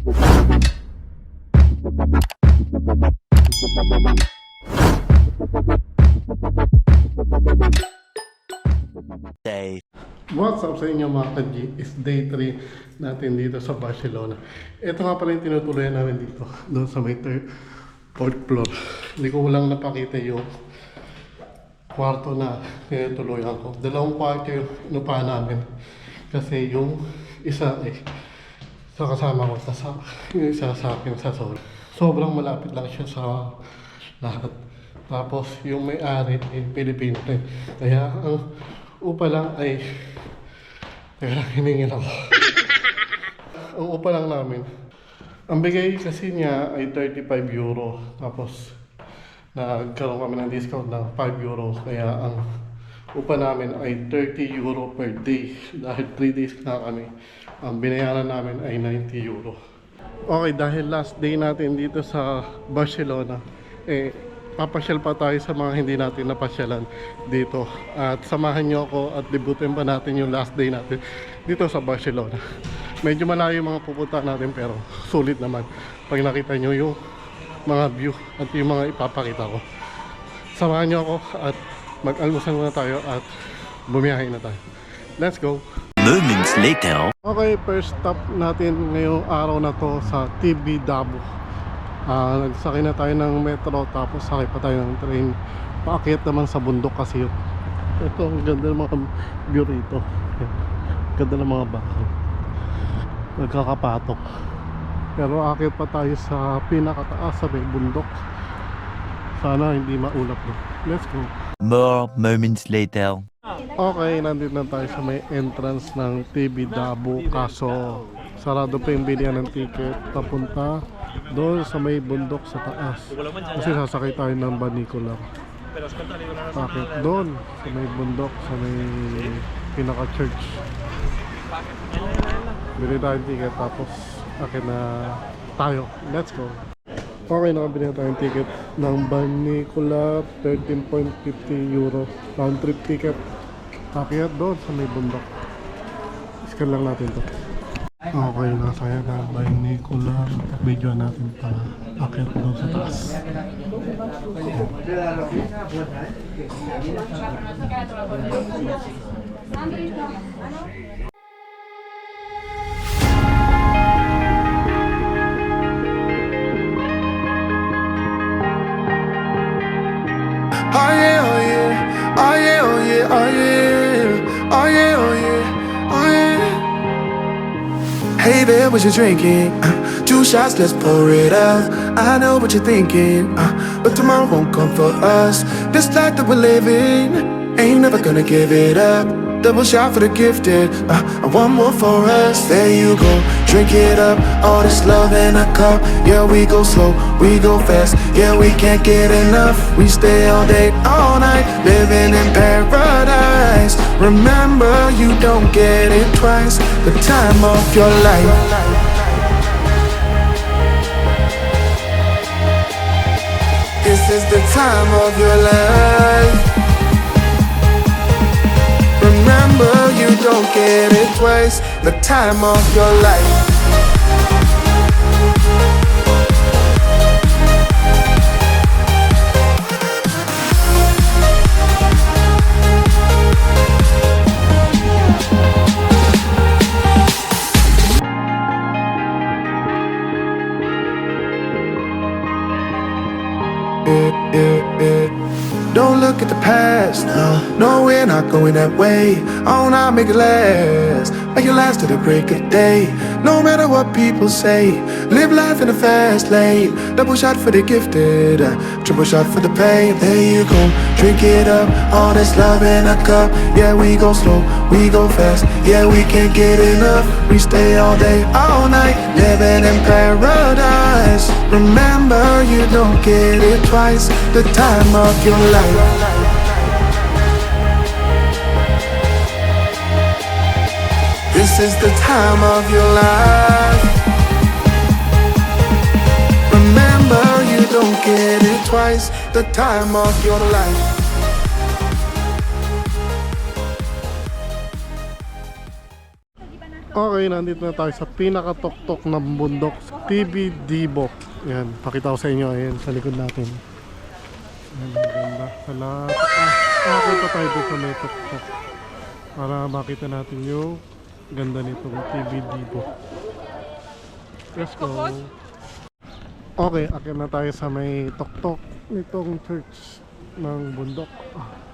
Day. What's up sa inyo mga ka-G? It's day 3 natin dito sa Barcelona. Ito nga pala yung tinutuloyan namin dito, doon sa may 4th floor. Hindi ko lang napakita yung kwarto na tinutuloyan ko. Dalawang kwarto yung inupahan namin. Kasi yung isa sa kasama ko, yung isa sa akin sa solo. Sobrang malapit lang siya sa lahat. Tapos yung may-ari Pilipino rin. Kaya ang upa lang ay hiningin ako. Ang upa lang namin, ang bigay kasi niya ay 35 euro. Tapos nagkaroon kami ng discount ng 5 euro. Kaya ang upa namin ay 30 euro per day. Dahil 3 days na kami, ang binayaran namin ay 90 euro. Okay, dahil last day natin dito sa Barcelona, papasyal pa tayo sa mga hindi natin napasyalan dito. At samahan nyo ako at debutin pa natin yung last day natin dito sa Barcelona. Medyo malayo yung mga pupunta natin pero sulit naman pag nakita nyo yung mga view at yung mga ipapakita ko. Samahan nyo ako at mag-almusal muna tayo at bumiyahe na tayo. Let's go! Moments later. Okay, first stop natin ngayong araw na to sa Tibidabo. Nagsakay na tayo ng metro tapos sakay pa tayo ng train. Paakyat naman sa bundok kasi yun. Ito, ang ganda ng mga view rito. Ganda ng mga bahay. Nagkakapatok. Pero aakyat pa tayo sa pinakataas sa may bundok. Sana hindi maulap doon. Let's go. More moments later. Okay, nandito na tayo sa may entrance ng Tibidabo. Kaso sarado pa yung bilihan ng ticket papunta doon sa may bundok sa taas. Kasi sasakay tayo ng Banicolar. Bakit doon sa may bundok, sa may pinaka-church. Bili tayo ng ticket tapos akin na tayo. Let's go. Okay, nakabili na tayong ticket ng Banicolar, 13.50 euro. Round trip ticket. Akyat doon sa may bundok. Scan lang natin to. Okay, nasaya na Banicolar. Video natin pa akyat doon sa taas. Oh yeah, oh yeah, oh yeah, oh yeah, oh yeah, oh yeah, oh yeah, oh yeah. Hey there, what you drinking? 2 shots, let's pour it out. I know what you're thinking, but tomorrow won't come for us. This life that we're living, ain't never gonna give it up. Double shot for the gifted, and one more for us. There you go, drink it up. All this love in a cup. Yeah, we go slow, we go fast. Yeah, we can't get enough. We stay all day, all night, living in paradise. Remember, you don't get it twice. The time of your life. This is the time of your life. Remember, you don't get it twice. The time of your life. Don't look at the past, no, we're not going that way. Oh, now make it last, make it last to the break of day. No matter what people say, live life in a fast lane. Double shot for the gifted, triple shot for the pain. There you go, drink it up, all this love in a cup. Yeah, we go slow, we go fast. Yeah, we can't get enough. We stay all day, all night, living in paradise. Remember, you don't get it twice. The time of your life. This is the time of your life. Remember, you don't get it twice. The time of your life. Okay, nandito na tayo sa pinakatuktok ng bundok, TB Dibo. Yan, pakita ko sa inyo, ayan, sa likod natin. Ayan, ang ganda. Nakakita tayo dito sa may tuktok. Para makita natin yung ganda nitong TB Dibo. Let's go. Okay, akin na tayo sa may tuktok nitong church ng bundok.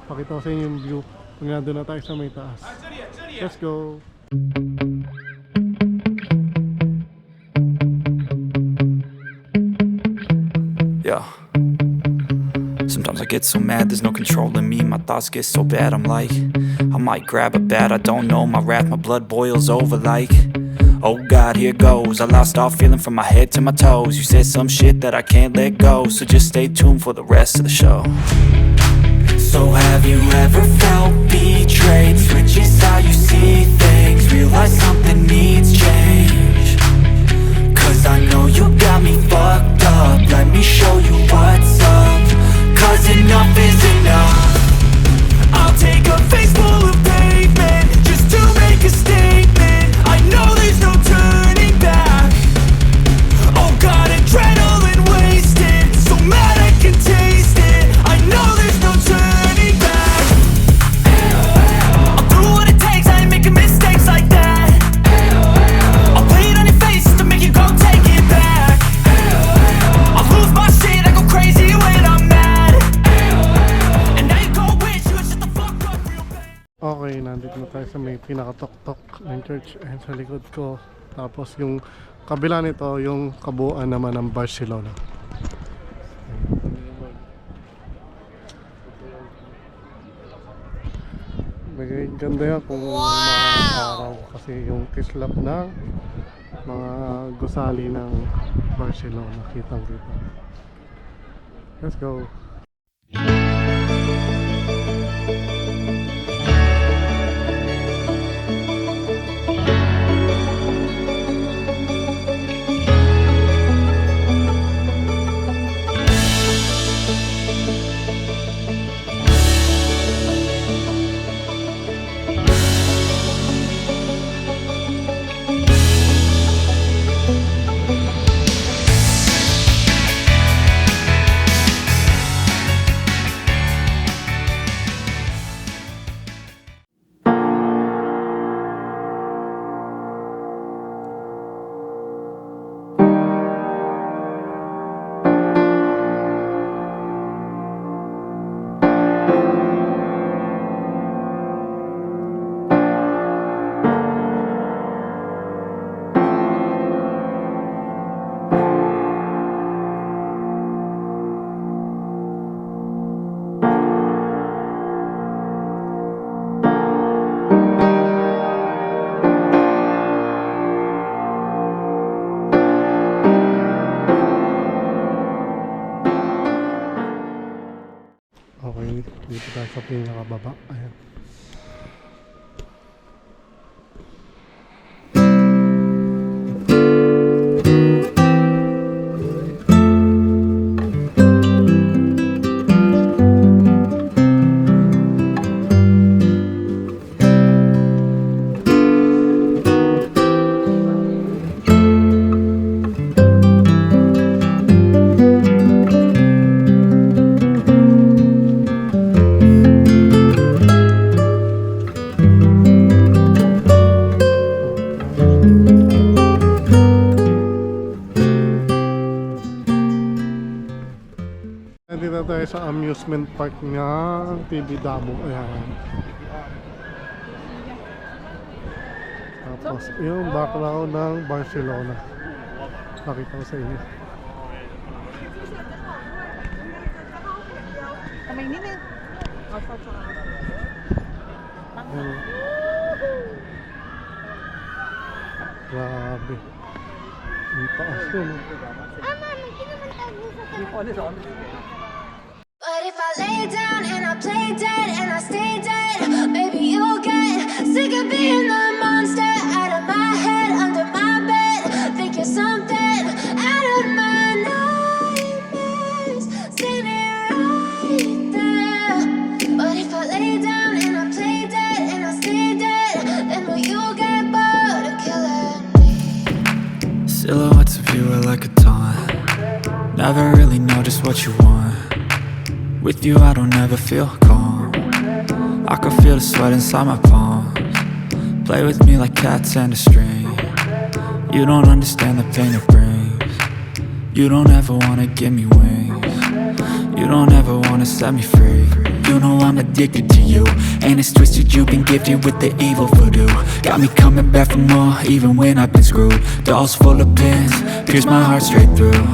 Pakita ko sa inyo yung view. Nandun na tayo sa may taas. Let's go. Yeah. Sometimes I get so mad, there's no controlling me. My thoughts get so bad, I'm like, I might grab a bat, I don't know. My wrath, my blood boils over like, oh God, here goes. I lost all feeling from my head to my toes. You said some shit that I can't let go, so just stay tuned for the rest of the show. So have you ever felt betrayed? Switches how you see things, realize something needs change. Cause I know you got me fucked up, let me show you what's up. Cause enough is enough. I'll take a face full of pavement just to make a statement. I know there's no turning back. Oh God, adrenaline wasted, so mad I can taste it. I know there's no turning back. I'll do what it takes, I ain't making mistakes like that. I'll play it on your face just to make you go take it back. I'll lose my shit, I go crazy when I'm mad. And now you go wish you would shut the fuck up real bad. Okay, nandito na tayo sa may pinakatok-tok ng church. Ayan sa likod ko. Tapos yung kabila nito, yung kabuuan naman ng Barcelona. Bagay, ganda yan kung araw kasi yung kislap ng mga gusali ng Barcelona. Kitang-kita. Let's go. Okay, dito tayo sa pinakababa. Ayan. Nandito tayo sa amusement park ng TB Dibo. Ayan. Tapos yung background ng Barcelona. Pakita ko sa inyo. Ayan. Grabe. Ang taas yun. But if I lay down and I play dead and I stay dead, maybe you'll get sick of being the monster out of my head, under my bed. Think you're something out of my nightmares, standing right there. But if I lay down and I play dead and I stay dead, then will you get bored of killing you were like a taunt. Never really know just what you want. With you I don't ever feel calm. I can feel the sweat inside my palms. Play with me like cats and a string. You don't understand the pain it brings. You don't ever wanna give me wings. You don't ever wanna set me free. You know I'm addicted to you, and it's twisted, you've been gifted with the evil voodoo. Got me coming back for more, even when I've been screwed. Dolls full of pins, pierce my heart straight through.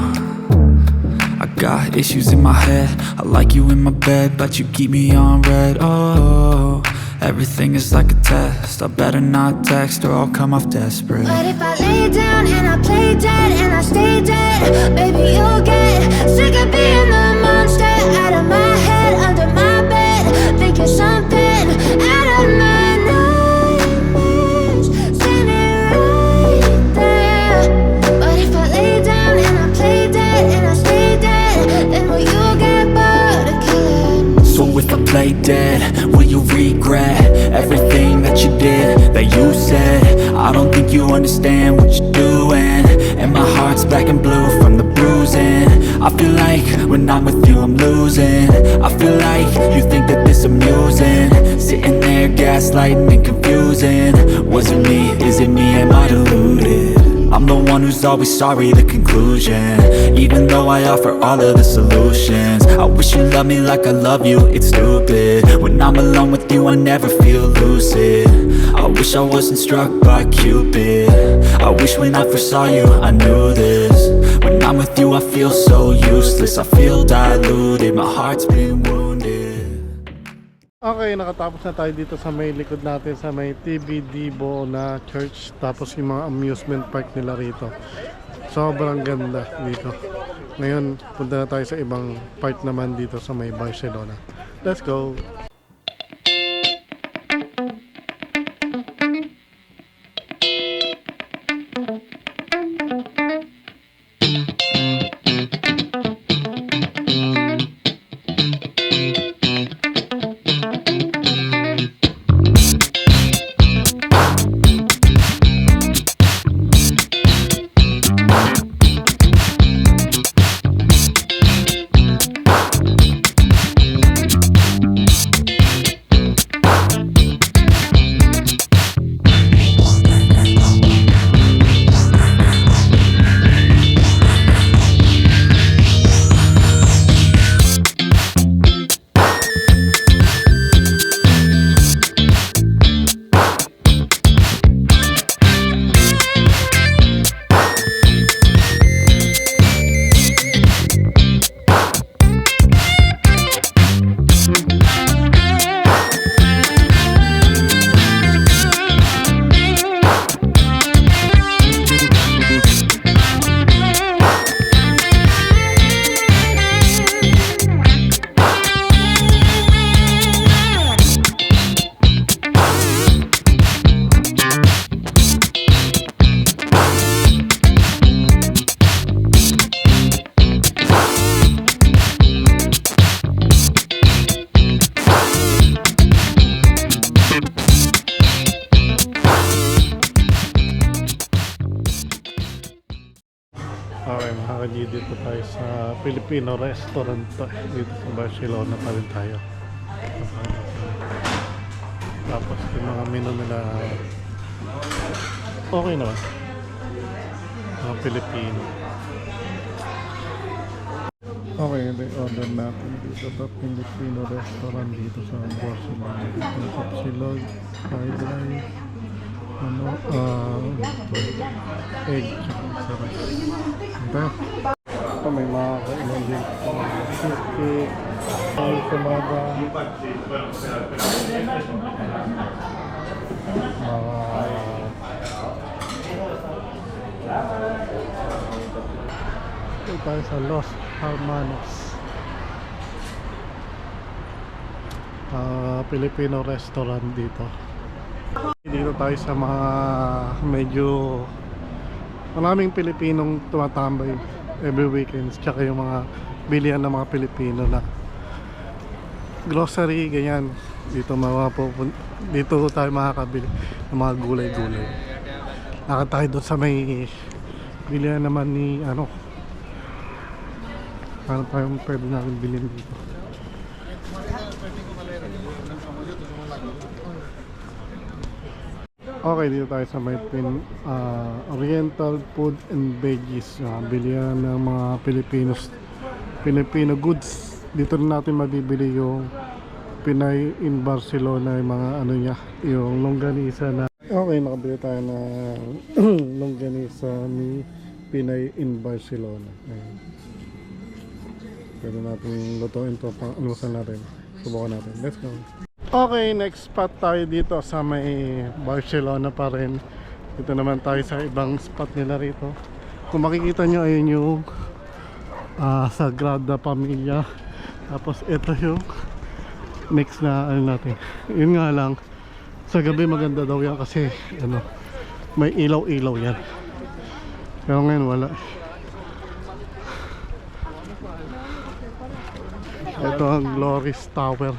I got issues in my head, I like you in my bed, but you keep me on red. Oh, everything is like a test, I better not text or I'll come off desperate. But if I lay down and I play dead and I stay dead, baby, you'll get sick of being the monster out of my head, under my bed. Think you're something out of my nightmares, standing right there. But if I lay down and I play dead and I stay dead, then will you get bored of killing me? So if I play dead, will you regret everything that you did, that you said? I don't think you understand what you're doing, and my heart's black and blue from the bruising. I feel like when I'm with you I'm losing. I feel like you think that this amusing, sitting there gaslighting and confusing. Was it me? Is it me? Am I deluded? I'm the one who's always sorry, the conclusion, even though I offer all of the solutions. I wish you loved me like I love you, it's stupid. When I'm alone with you I never feel lucid. I wish I wasn't struck by Cupid. I wish when I first saw you I knew this. When I'm with you I feel so useless, I feel diluted, my heart's been wounded. Okay, nakatapos na tayo dito sa may likod natin sa may TBD Bona Church, tapos yung mga amusement park nila rito. Sobrang ganda dito. Ngayon, punta na tayo sa ibang part naman dito sa may Barcelona. Let's go! Okay, mga ka-G, dito tayo sa Filipino restaurant dito sa Barcelona pa rin tayo. Tapos yung mga menu nila okay naman, mga Pilipino. Okay, order natin dito sa Filipino restaurant dito sa Barcelona. Tapsilog, fried rice, egg, sarap. Ito may mga kainan din. Cheesecake, ensalada, ito tayo sa Los Hermanos, Filipino restaurant dito. Dito tayo sa mga medyo maraming Pilipinong tumatambay every weekends, tsaka yung mga bilihan ng mga Pilipino na grocery, ganyan. Dito tayo makakabili ng mga gulay-gulay. Nakatayo doon sa may Bilihan naman ni ano tayong pwede natin bilhin dito. Okay, dito tayo sa may Oriental Food and Veggies. Bilihan ng mga Filipino goods. Dito rin natin mabibili yung Pinay in Barcelona, yung mga ano niya, yung longganisa na. Okay, nakabili tayo ng longganisa ni Pinay in Barcelona. Ayan. Pwede natin lutuin to pang almusal natin. Subukan natin. Let's go. Okay, next spot tayo dito sa may Barcelona pa rin. Dito naman tayo sa ibang spot nila rito. Kung makikita nyo, ayun yung Sagrada Familia. Tapos ito yung next na ano natin. Yun nga lang, sa gabi maganda daw yan kasi ano, may ilaw-ilaw yan. Pero ngayon wala. Ito ang Glorious Tower.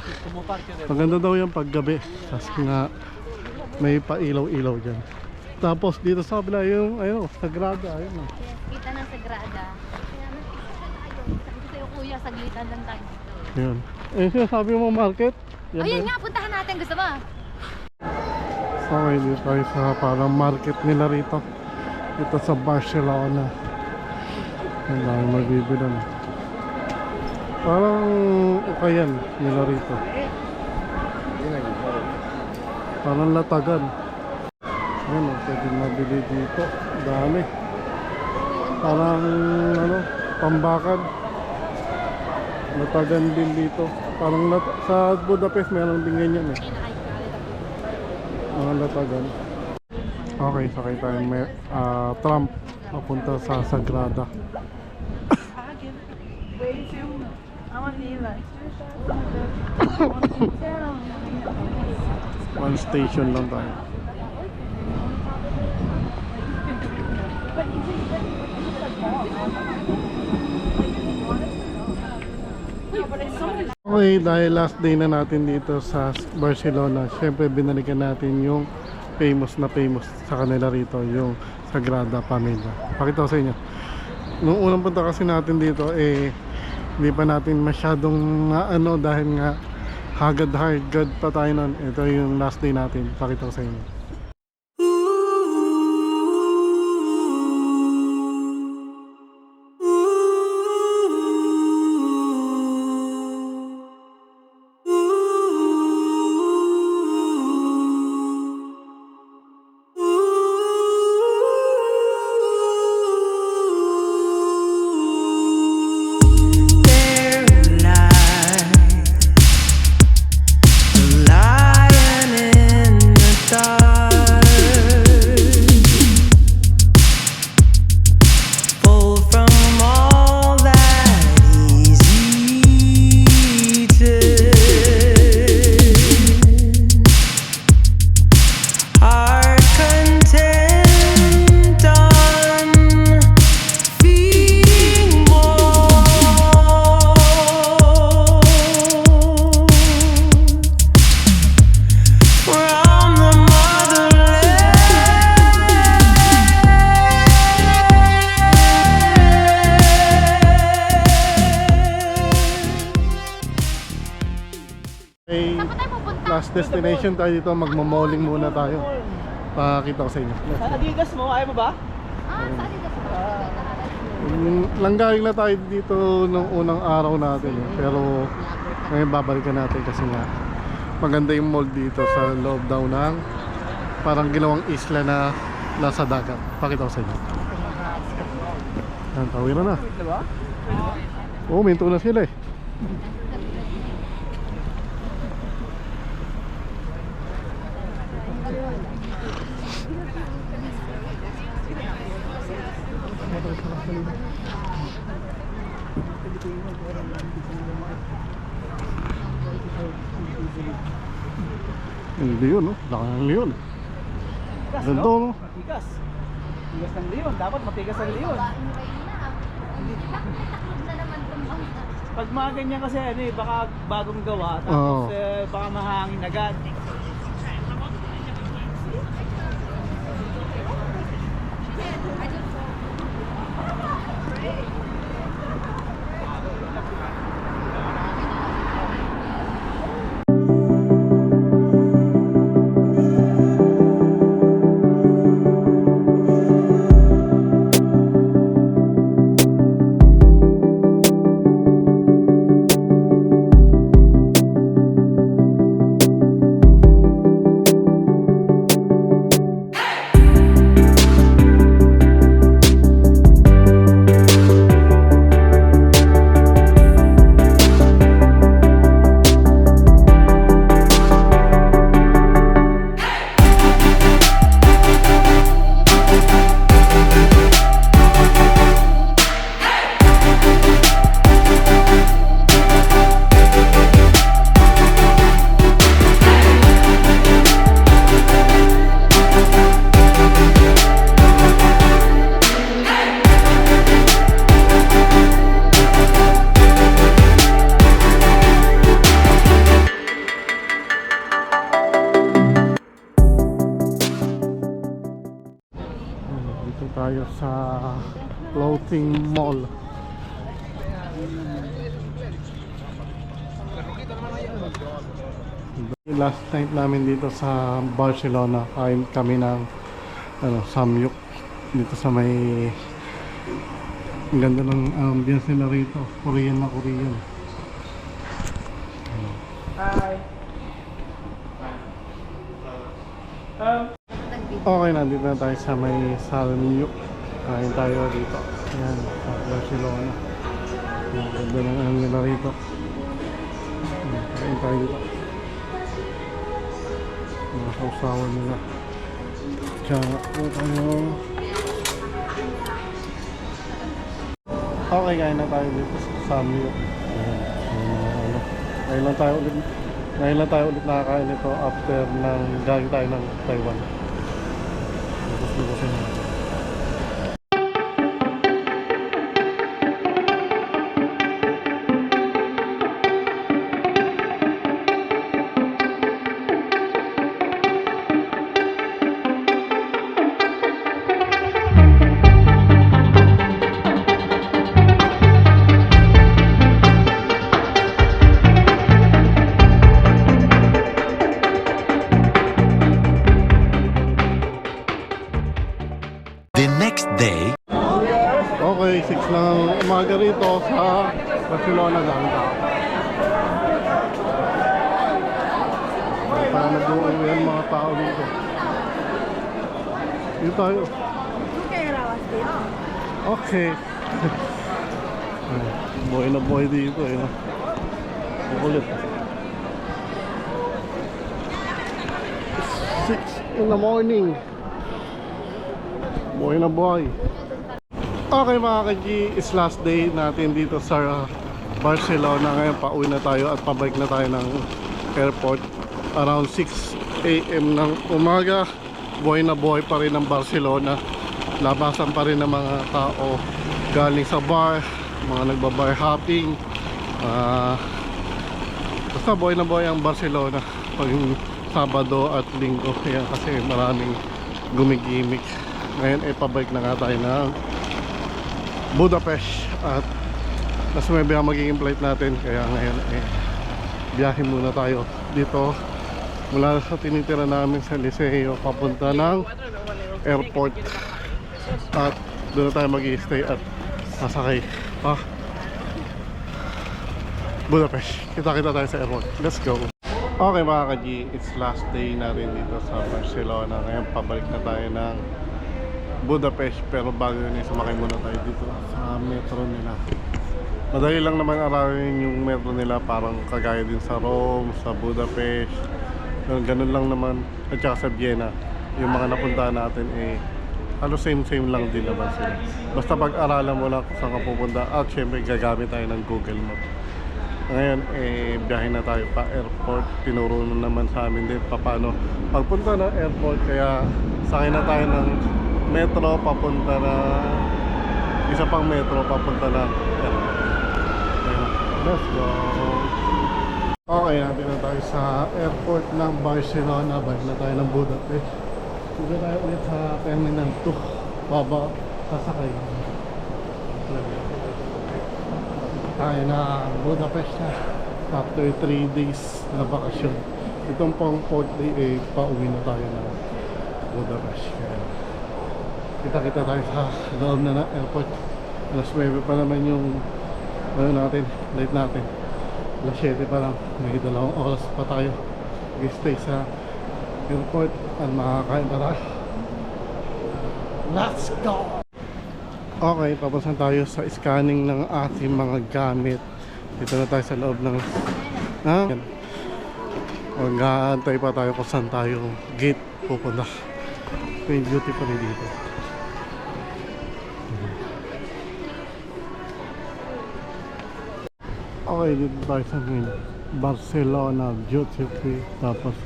Maganda daw yan pag gabi kasi nga may pa-ilaw-ilaw dyan. Tapos dito sa kabila yung ayun, Sagrada. Ayun, Kita ng Sagrada. Kaya sabi ko sa'yo kuya, saglitan lang tayo dito. yun. Ayun sinasabi mo market? Yan Ayun din. nga, puntahan natin. Gusto mo? Okay, dito tayo sa parang market nila rito. Dito sa Barcelona. Ang dami magbibilan. Parang ukayan nila rito. Parang latagan. Ayan, pwede mabili dito. Dami. Parang ano, Pambakan. Latagan din dito. Parang sa Budapest meron din ganyan eh. Mga latagan. Okay, sakay tayo may tram papunta sa Sagrada. One station lang tayo. Okay, dahil last day na natin dito sa Barcelona, syempre binalikan natin yung famous sa kanila rito, yung Sagrada Familia. Pakita ko sa inyo. Nung unang punta kasi natin dito, hindi pa natin masyadong ano dahil nga hagad pa tayo nun. Ito yung last day natin. Pakita ko sa inyo. Last destination tayo dito, magmo-malling muna tayo. Pakita ko sa inyo. Sa Adidas mo, ayaw mo ba? Saan dito sa Langgaling na tayo dito nung unang araw natin pero ngayon babalikan natin kasi nga maganda yung mall dito sa loob daw ng parang ginawang isla na nasa dagat. Pakita ko sa inyo. Yan, tawiran na. Oo, minto na sila eh. Yung leon, no? Laki ng leon. Ganito, no? Matigas. Matigas ng leon. Dapat matigas ang leon. Pag mga ganyan kasi ano eh, baka bagong gawa. Tapos baka mahangin agad. sa floating mall. Last night namin dito sa Barcelona, kain kami ng samyuk dito sa may, ang ganda ng ambience nila rito, Korean na Korean. Okay, nandito na tayo sa may samyuk, kain tayo dito, ayan, sa Barcelona. Ang ganda ng ano nila rito, kain tayo dito. Mga sausawan nila. Tsaka po tayo. Okay, kain na tayo dito sa Samyuk. Ngayon lang tayo ulit nakakain ito after ng galing tayo ng Taiwan. Lubusin natin. The next day. Okay, 6 ng umaga rito sa Barcelona downtown. Para nag-uwi ang mga tao dito. Dito tayo. Okay. Buhay na buhay dito eh. Kukulit. 6 in the morning. Buhay na buhay. Okay mga ka-G, is last day natin dito sa Barcelona. Ngayon pauwi na tayo at pabalik na tayo ng airport around 6 AM ng umaga. Buhay na buhay pa rin ng Barcelona. Labasan pa rin ng mga tao galing sa bar, mga nagbabar hopping. Basta buhay na buhay ang Barcelona pag Sabado at Linggo. Kaya kasi maraming gumigimik. Ngayon ay pabalik na nga tayo ng Budapest at nasa may biya magiging flight natin. Kaya ngayon biyahe muna tayo dito mula sa tinitira namin sa Liceo papunta ng airport at doon na tayo mag-i-stay at sasakay pa Budapest. Kita-kita tayo sa airport. Let's go. Okay mga ka-G, it's last day na rin dito sa Barcelona. Ngayon pabalik na tayo ng Budapest, pero bago yun sumakay muna tayo dito sa metro nila. Madali lang naman aralin yung metro nila, parang kagaya din sa Rome, sa Budapest, ganun lang naman. At saka sa Vienna, yung mga napuntahan natin halos same lang din naman sila. Basta pag-aralan mo lang kung saan ka pupunta at syempre gagamit tayo ng Google Maps. Ngayon biyahe na tayo pa airport. Tinuro na naman sa amin din paano pagpunta ng airport, kaya sakay na tayo ng metro papunta na isa pang metro papunta na airport. Let's go. Okay, natin na tayo sa airport ng Barcelona. Balik na tayo ng Budapest. Dito tayo ulit sa Terminal 2. Baba, sasakay tayo na Budapest na after 3 days na bakasyon. Itong pang 4th day pauwi na tayo na Budapest. Kaya kita-kita tayo sa loob na airport. Alas 9 pa naman yung natin, late natin. Alas 7 pa lang, may 2 oras pa tayo mag-stay sa airport at makakain pa tayo. Let's go! Okay, papasan tayo sa scanning ng ating mga gamit. Dito na tayo sa loob ng mag-aantay pa tayo kung saan tayo gate pupunta. May duty pa rin dito. Okay, dito tayo sa Barcelona duty free. Tapos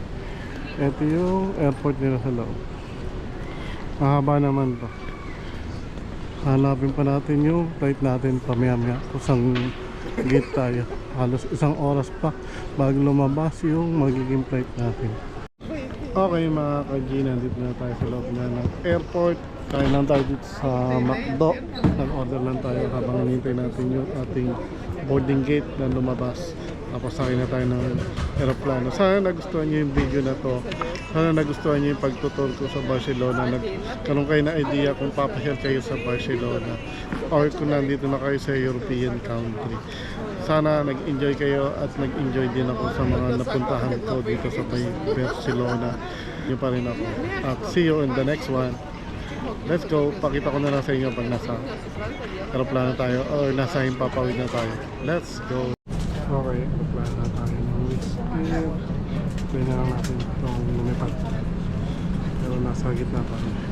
ito yung airport nila sa loob. Mahaba naman to. Hanapin pa natin yung flight natin pamaya-maya kung saan gate tayo. Halos 1 oras pa bago lumabas yung magiging flight natin. Okay mga ka-G, nandito na tayo sa loob na ng airport. Kain lang tayo dito sa McDo. Nag-order lang tayo habang hinihintay natin yung ating boarding gate na lumabas. Tapos sakay na tayo ng aeroplano. Sana nagustuhan nyo yung video na to. Sana nagustuhan nyo yung pagtutur ko sa Barcelona. Nagkaroon kayo na idea kung papasyal kayo sa Barcelona or kung nandito na kayo sa European country. Sana nag-enjoy kayo at nag-enjoy din ako sa mga napuntahan ko dito sa Barcelona. Yun pa rin ako. At see you in the next one. Let's go. Pakita ko na lang sa inyo pag nasa aeroplano tayo or nasa himpapawid na tayo. Let's go. Okay, aeroplano na tayo ng Wizz Air. Play na lang natin itong lumipad. Pero nasa gitna tayo.